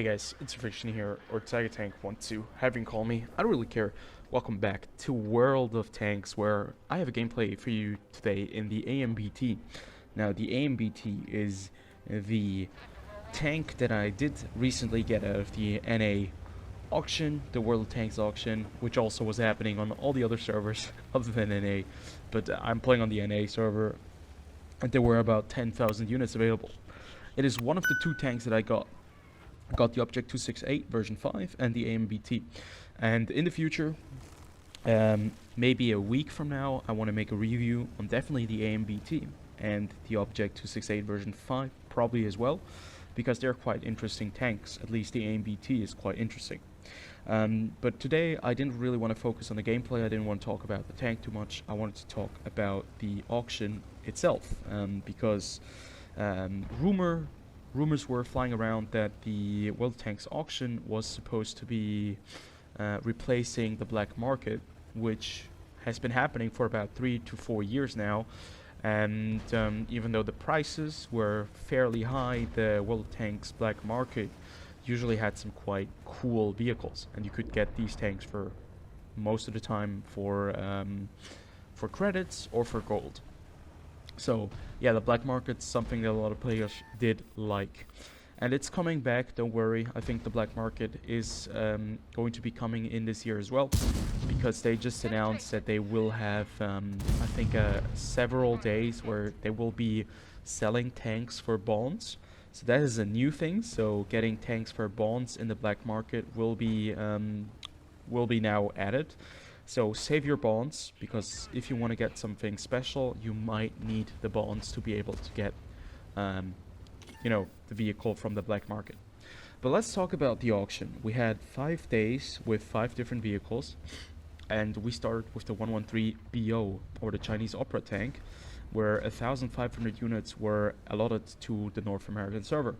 Hey guys, it's TheFrXion here, or TigerTank12, however you call me, I don't really care. Welcome back to World of Tanks, where I have a gameplay for you today in the AMBT. Now, the AMBT is the tank that I did recently get out of the NA auction, the World of Tanks auction, which also was happening on all the other servers other than NA, but I'm playing on the NA server, and there were about 10,000 units available. It is one of the two tanks that I got the Object 268 version 5 and the AMBT. And in the future, maybe a week from now, I want to make a review on definitely the AMBT and the Object 268 version 5 probably as well, because they're quite interesting tanks. At least the AMBT is quite interesting. But today I didn't really want to focus on the gameplay. I didn't want to talk about the tank too much. I wanted to talk about the auction itself, because rumors were flying around that the World Tanks auction was supposed to be replacing the black market, which has been happening for about 3 to 4 years now. And even though the prices were fairly high, the World Tanks black market usually had some quite cool vehicles, and you could get these tanks for most of the time for credits or for gold. So yeah, the black market's something that a lot of players did like, and it's coming back, don't worry. I think the black market is going to be coming in this year as well, because they just announced that they will have I think several days where they will be selling tanks for bonds. So that is a new thing. So getting tanks for bonds in the black market will be now added. So save your bonds, because if you want to get something special, you might need the bonds to be able to get, the vehicle from the black market. But let's talk about the auction. We had 5 days with 5 different vehicles, and we started with the 113 BO, or the Chinese Opera tank, where 1,500 units were allotted to the North American server.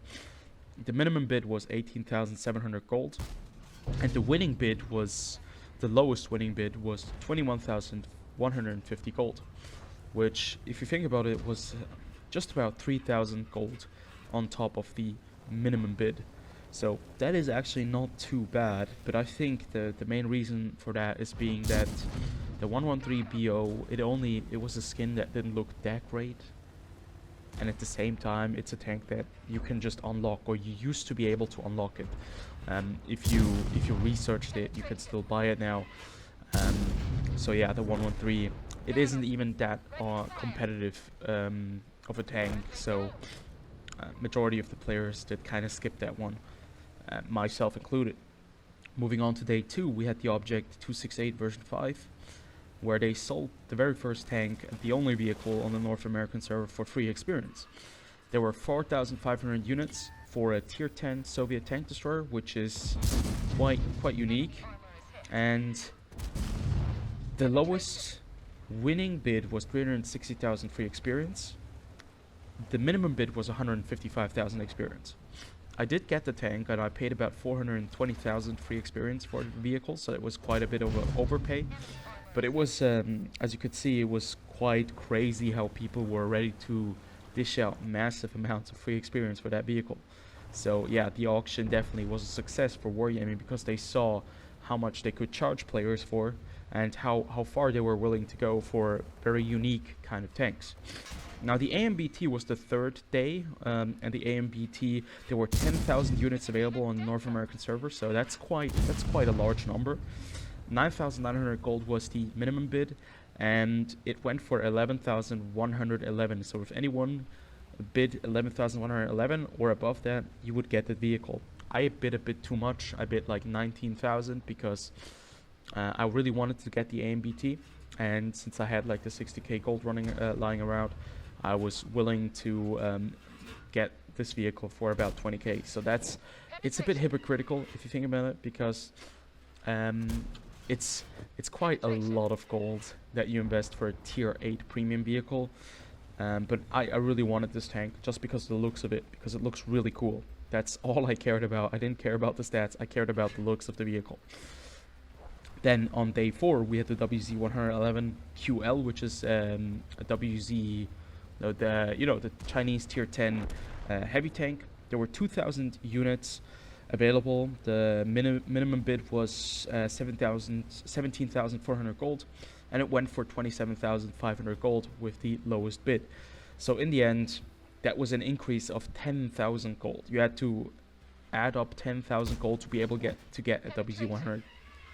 The minimum bid was 18,700 gold, and the winning bid was... the lowest winning bid was 21,150 gold, which, if you think about it, was just about 3,000 gold on top of the minimum bid. So that is actually not too bad, but I think the main reason for that is being that the 113 BO, it was a skin that didn't look that great, and at the same time it's a tank that you can just unlock, or you used to be able to unlock it. If you researched it, you can still buy it now. So yeah, the 113, it isn't even that competitive of a tank, so majority of the players did kind of skip that one, myself included. Moving on to day 2, we had the Object 268 version 5, where they sold the very first tank and the only vehicle on the North American server for free experience. There were 4,500 units for a tier 10 Soviet tank destroyer, which is quite unique. And the lowest winning bid was 360,000 free experience. The minimum bid was 155,000 experience. I did get the tank, and I paid about 420,000 free experience for the vehicle, so it was quite a bit of an overpay. But it was, as you could see, it was quite crazy how people were ready to dish out massive amounts of free experience for that vehicle. So yeah, the auction definitely was a success for Wargaming, because they saw how much they could charge players for, and how far they were willing to go for very unique kind of tanks. Now the AMBT was the 3rd day, and the AMBT, there were 10,000 units available on the North American server, so that's quite a large number. 9,900 gold was the minimum bid, and it went for 11,111. So if anyone bid 11,111 or above that, you would get the vehicle. I bid a bit too much. I bid like 19,000, because I really wanted to get the AMBT, and since I had like the 60k gold lying around, I was willing to get this vehicle for about 20k. So it's a bit hypocritical if you think about it, because it's quite a lot of gold that you invest for a tier 8 premium vehicle. But I really wanted this tank just because of the looks of it, because it looks really cool. That's all I cared about. I didn't care about the stats, I cared about the looks of the vehicle. Then on day 4, we had the WZ111 QL, which is a WZ, the Chinese tier 10 heavy tank. There were 2,000 units available. The minimum bid was 17,400 gold, and it went for 27,500 gold with the lowest bid. So in the end, that was an increase of 10,000 gold. You had to add up 10,000 gold to be able to get a WZ111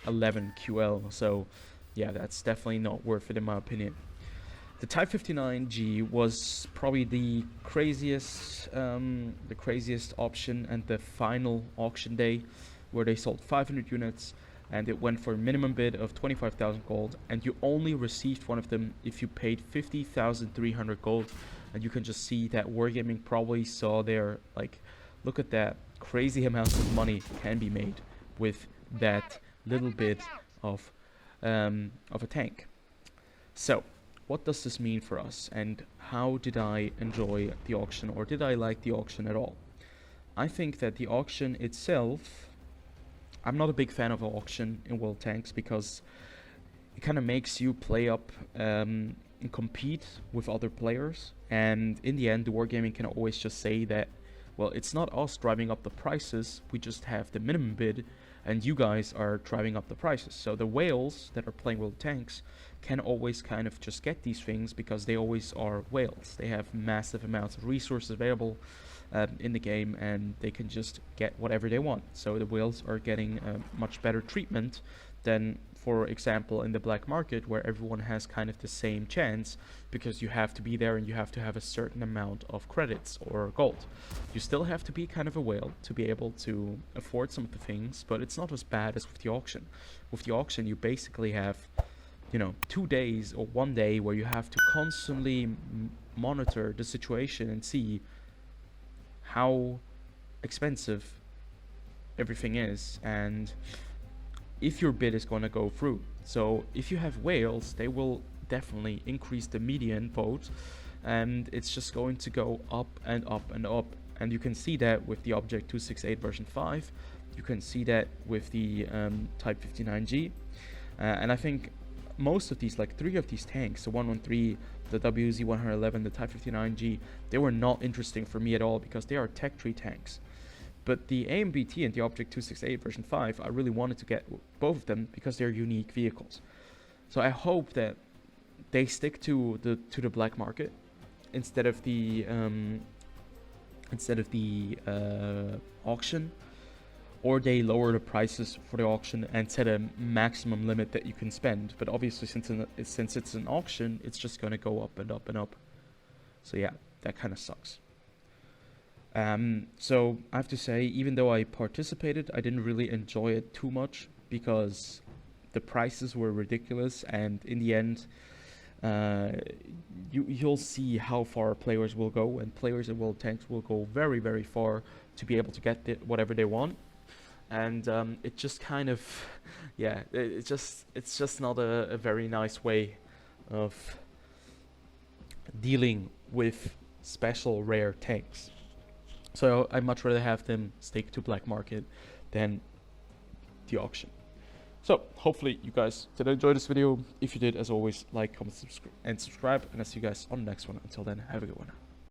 QL. So yeah, that's definitely not worth it in my opinion. The Type 59G was probably the craziest option, and the final auction day where they sold 500 units, and it went for a minimum bid of 25,000 gold, and you only received one of them if you paid 50,300 gold. And you can just see that Wargaming probably saw their, like, look at that crazy amount of money can be made with that little bit of a tank. So what does this mean for us, and how did I enjoy the auction, or did I like the auction at all? I think that the auction itself, I'm not a big fan of an auction in World Tanks because it kind of makes you play up and compete with other players, and in the end the Wargaming can always just say that, well, it's not us driving up the prices, we just have the minimum bid and you guys are driving up the prices. So the whales that are playing World Tanks can always kind of just get these things because they always are whales. They have massive amounts of resources available in the game, and they can just get whatever they want. So the whales are getting much better treatment than, for example, in the black market, where everyone has kind of the same chance because you have to be there and you have to have a certain amount of credits or gold. You still have to be kind of a whale to be able to afford some of the things, but it's not as bad as with the auction. With the auction, you basically have, you know, 2 days or 1 day where you have to constantly monitor the situation and see how expensive everything is and if your bid is going to go through. So if you have whales, they will definitely increase the median vote, and it's just going to go up and up and up. And you can see that with the Object 268 version 5. You can see that with the Type 59G. And I think most of these, like 3 of these tanks, the 113, the WZ111, the Type 59G, they were not interesting for me at all because they are tech tree tanks. But the AMBT and the Object 268 version 5, I really wanted to get both of them because they're unique vehicles. So I hope that they stick to the black market instead of the auction, or they lower the prices for the auction and set a maximum limit that you can spend. But obviously, since it's an auction, it's just going to go up and up and up. So yeah, that kind of sucks. So I have to say, even though I participated, I didn't really enjoy it too much because the prices were ridiculous, and in the end, you'll see how far players will go, and players in World Tanks will go very, very far to be able to get whatever they want. And it just kind of, yeah, it's just not a very nice way of dealing with special rare tanks. So I'd much rather have them stick to black market than the auction. So hopefully you guys did enjoy this video. If you did, as always, like, comment, and subscribe, and I'll see you guys on the next one. Until then, have a good one.